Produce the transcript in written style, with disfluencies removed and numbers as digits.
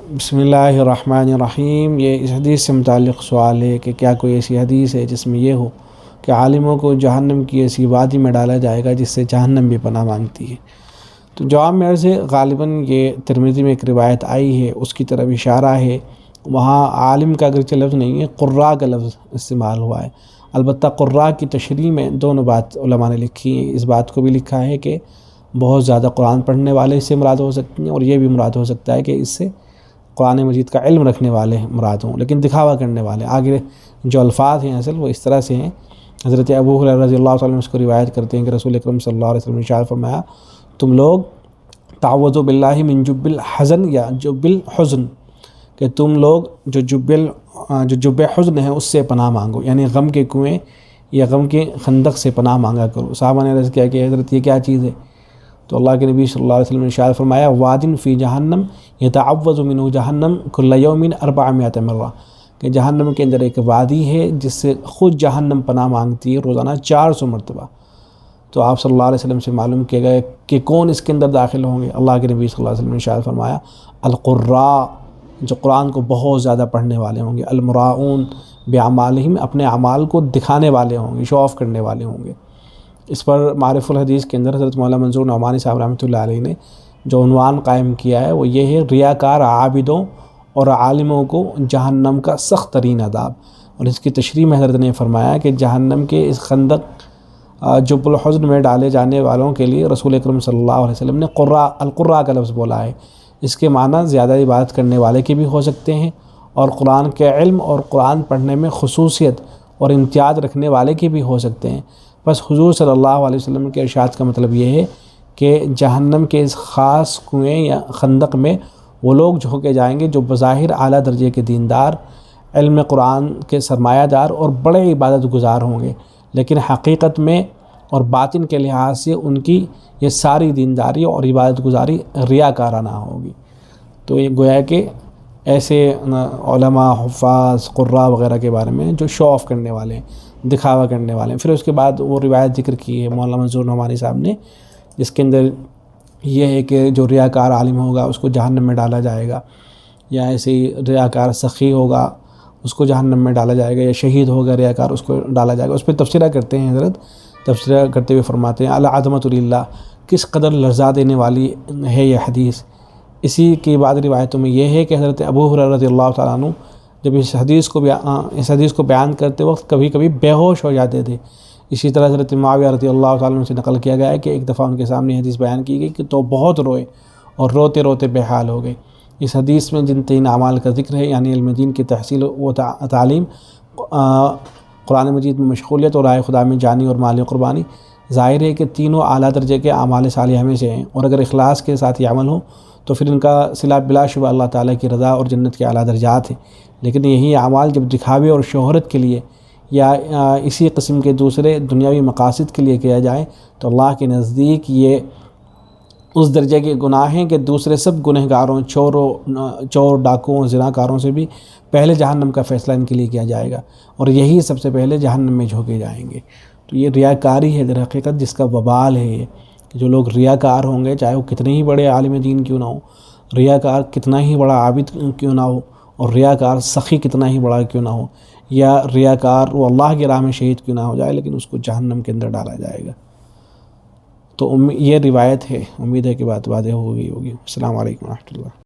بسم اللہ الرحمن الرحیم۔ یہ اس حدیث سے متعلق سوال ہے کہ کیا کوئی ایسی حدیث ہے جس میں یہ ہو کہ عالموں کو جہنم کی ایسی وادی میں ڈالا جائے گا جس سے جہنم بھی پناہ مانگتی ہے؟ تو جواب میں عرض ہے، غالباً یہ ترمذی میں ایک روایت آئی ہے، اس کی طرف اشارہ ہے۔ وہاں عالم کا اگرچہ لفظ نہیں ہے، قراء کا لفظ استعمال ہوا ہے۔ البتہ قراء کی تشریح میں دونوں بات علماء نے لکھی ہیں۔ اس بات کو بھی لکھا ہے کہ بہت زیادہ قرآن پڑھنے والے اس سے مراد ہو سکتی ہیں، اور یہ بھی مراد ہو سکتا ہے کہ اس سے قرآن مجید کا علم رکھنے والے مراد ہوں، لیکن دکھاوا کرنے والے۔ آگے جو الفاظ ہیں اصل وہ اس طرح سے ہیں۔ حضرت ابو ہریرہ رضی اللہ تعالیٰ عنہ اس کو روایت کرتے ہیں کہ رسول اکرم صلی اللہ علیہ وسلم نے ارشاد فرمایا، تم لوگ تعوذوا باللہ من جب الحزن یا جب الحزن، کہ تم لوگ جو جب حزن ہے اس سے پناہ مانگو، یعنی غم کے کنویں یا غم کے خندق سے پناہ مانگا کرو۔ صحابہ نے عرض کیا کہ حضرت یہ کیا چیز ہے؟ تو اللہ کے نبی صلی اللہ علیہ وسلم نے ارشاد فرمایا، وادن فی جہنم یتعوذ منہ جہنم کل یوم 400 مرہ، کہ جہنم کے اندر ایک وادی ہے جس سے خود جہنم پناہ مانگتی ہے روزانہ 400 مرتبہ۔ تو آپ صلی اللہ علیہ وسلم سے معلوم کیا گیا کہ کون اس کے اندر داخل ہوں گے؟ اللہ کے نبی صلی اللہ علیہ وسلم نے ارشاد فرمایا، القراء، جو قرآن کو بہت زیادہ پڑھنے والے ہوں گے، المراؤون باعمالہم، اپنے اعمال کو دکھانے والے ہوں گے، شو آف کرنے والے ہوں گے۔ اس پر معرف الحدیث کے اندر حضرت مولانا منظور نعمانی صاحب رحمۃ اللہ علیہ نے جو عنوان قائم کیا ہے وہ یہ ہے، ریاکار عابدوں اور عالموں کو جہنم کا سخت ترین عذاب۔ اور اس کی تشریح میں حضرت نے فرمایا کہ جہنم کے اس خندق جب الحزن میں ڈالے جانے والوں کے لیے رسول اکرم صلی اللہ علیہ وسلم نے القراء کا لفظ بولا ہے۔ اس کے معنی زیادہ عبادت کرنے والے کے بھی ہو سکتے ہیں، اور قرآن کے علم اور قرآن پڑھنے میں خصوصیت اور امتیاز رکھنے والے کے بھی ہو سکتے ہیں۔ بس حضور صلی اللہ علیہ وسلم کے ارشاد کا مطلب یہ ہے کہ جہنم کے اس خاص کنویں یا خندق میں وہ لوگ جھونکے جائیں گے جو بظاہر اعلیٰ درجے کے دیندار، علم قرآن کے سرمایہ دار اور بڑے عبادت گزار ہوں گے، لیکن حقیقت میں اور باطن کے لحاظ سے ان کی یہ ساری دینداری اور عبادت گزاری ریاکارانہ ہوگی۔ تو یہ گویا کہ ایسے علماء، حفاظ، قراء وغیرہ کے بارے میں جو شو آف کرنے والے ہیں، دکھاوا کرنے والے ہیں۔ پھر اس کے بعد وہ روایت ذکر کی ہے مولانا منظور نعمانی صاحب نے، جس کے اندر یہ ہے کہ جو ریاکار عالم ہوگا اس کو جہنم میں ڈالا جائے گا، یا ایسے ہی ریاکار سخی ہوگا اس کو جہنم میں ڈالا جائے گا، یا شہید ہوگا ریاکار اس کو ڈالا جائے گا۔ اس پہ تبصرہ کرتے ہیں حضرت، تبصرہ کرتے ہوئے فرماتے ہیں، العظمۃ للہ، کس قدر لرزا دینے والی ہے یہ حدیث۔ اسی کی بعد روایتوں میں یہ ہے کہ حضرت ابو ہریرہ رضی اللہ تعالیٰ عنہ جب اس حدیث کو بیان کرتے وقت کبھی کبھی بے ہوش ہو جاتے تھے۔ اسی طرح حضرت معاویہ رضی اللہ تعالیٰ عنہ سے نقل کیا گیا ہے کہ ایک دفعہ ان کے سامنے حدیث بیان کی گئی کہ تو بہت روئے اور روتے روتے بے حال ہو گئے۔ اس حدیث میں جن 3 اعمال کا ذکر ہے، یعنی علم دین کی تحصیل و تعلیم، قرآن مجید میں مشغولیت اور رائے خدا میں جانی اور مالی قربانی، ظاہر ہے کہ تینوں اعلیٰ درجے کے اعمال صالحہ میں سے ہیں، اور اگر اخلاص کے ساتھ یہ عمل ہو تو پھر ان کا صلہ بلا شبہ اللہ تعالیٰ کی رضا اور جنت کے اعلیٰ درجات ہیں۔ لیکن یہی اعمال جب دکھاوے اور شہرت کے لیے یا اسی قسم کے دوسرے دنیاوی مقاصد کے لیے کیا جائے تو اللہ کے نزدیک یہ اس درجے کے گناہ ہیں کہ دوسرے سب گنہگاروں، چور، ڈاکوؤں، زناکاروں سے بھی پہلے جہنم کا فیصلہ ان کے لیے کیا جائے گا، اور یہی سب سے پہلے جہنم میں جھونکے جائیں گے۔ تو یہ ریاکاری ہے در حقیقت، جس کا وبال ہے یہ کہ جو لوگ ریاکار ہوں گے، چاہے وہ کتنے ہی بڑے عالم دین کیوں نہ ہو، ریاکار کتنا ہی بڑا عابد کیوں نہ ہو، اور ریاکار سخی کتنا ہی بڑا کیوں نہ ہو، یا ریاکار وہ اللہ کی راہ میں شہید کیوں نہ ہو جائے، لیکن اس کو جہنم کے اندر ڈالا جائے گا۔ تو یہ روایت ہے، امید ہے کہ بات واضح ہو گئی ہوگی۔ السلام علیکم ورحمۃ اللہ۔